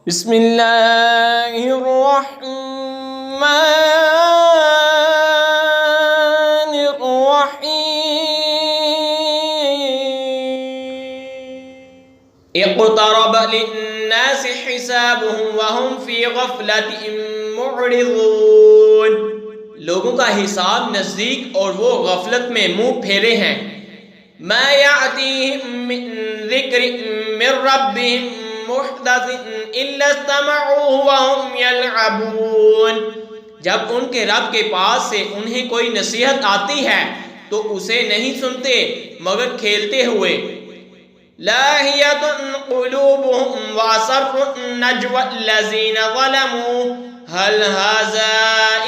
بسم اللہ الرحمن الرحیم اقترب للناس حسابهم وهم في غفلة معرضون لوگوں کا حساب نزدیک اور وہ غفلت میں منہ پھیرے ہیں. ما یأتیہم من ذکر من ربہم محدث الا استمعوه وهم یلعبون جب ان کے رب کے پاس سے انہیں کوئی نصیحت آتی ہے تو اسے نہیں سنتے مگر کھیلتے ہوئے. لاہیۃ قلوبهم واسروا النجوى الذین ظلموا هل هذا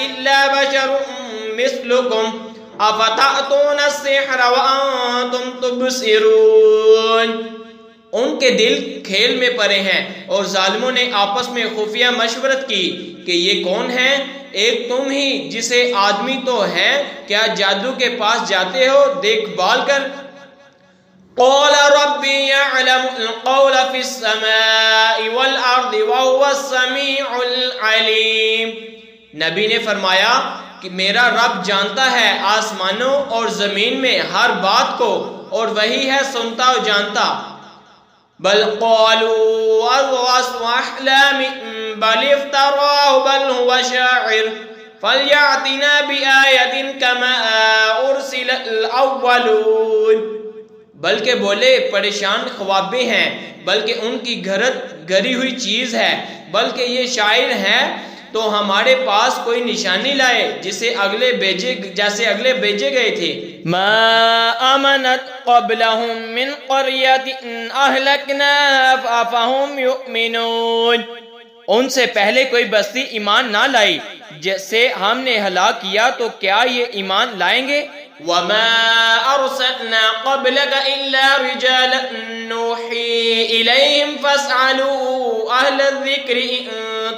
الا بشر مثلکم افتأتون السحر وانتم تبصرون ان کے دل کھیل میں پڑے ہیں اور ظالموں نے آپس میں خفیہ مشورت کی کہ یہ کون ہے؟ ایک تم ہی جسے آدمی تو ہے، کیا جادو کے پاس جاتے ہو دیکھ بھال کر؟ قال ربی یعلم القول فی السماء والارض وهو السمیع العلیم نبی نے فرمایا کہ میرا رب جانتا ہے آسمانوں اور زمین میں ہر بات کو اور وہی ہے سنتا و جانتا. بل قالوا اضغاث احلام بل افتراه بل هو شاعر فليأتنا بآية كما ارسل الاولون بلکہ بولے پریشان خوابیں ہیں، بلکہ ان کی گھرت گری ہوئی چیز ہے، بلکہ یہ شاعر ہے تو ہمارے پاس کوئی نشانی لائے جیسے اگلے بھیجے گئے تھے. ما آمنت قبلهم من قریۃ اہلکناها فهم یؤمنون ان سے پہلے کوئی بستی ایمان نہ لائی جسے ہم نے ہلاک کیا تو کیا یہ ایمان لائیں گے؟ وما ارسلنا قبلك الا رجالا نوحی الیہم فاسألوا اہل الذکر ان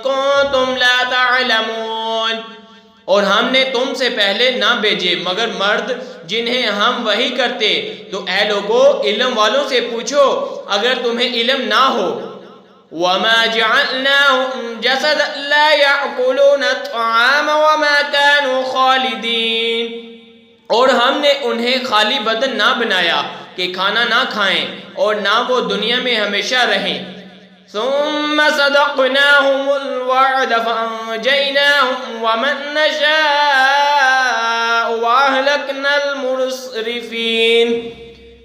کنتم لا تعلمون اور ہم نے تم سے پہلے نہ بھیجے مگر مرد جنہیں ہم وحی کرتے، تو اے لوگو علم والوں سے پوچھو اگر تمہیں علم نہ ہو. وما جعلناهم جسدا لا يأكلون الطعام وما كانوا خالدين اور ہم نے انہیں خالی بدن نہ بنایا کہ کھانا نہ کھائیں اور نہ وہ دنیا میں ہمیشہ رہیں. ثم صدقناهم الوعد فأنجيناهم ومن نشاء وأهلكنا المسرفين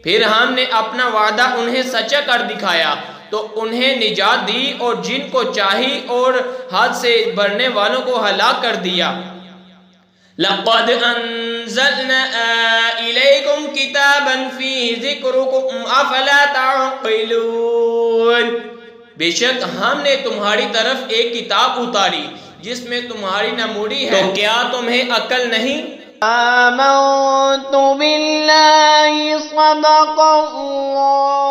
پھر ہم نے اپنا وعدہ انہیں سچا کر دکھایا تو انہیں نجات دی اور جن کو چاہی اور حد سے بڑھنے والوں کو ہلاک کر دیا. لقد انزلنا الیکم کتابا فیہ ذکرکم افلا تعقلون بے شک ہم نے تمہاری طرف ایک کتاب اتاری جس میں تمہاری نمودی ہے، تو کیا تمہیں عقل نہیں؟ آمنت باللہ صدق اللہ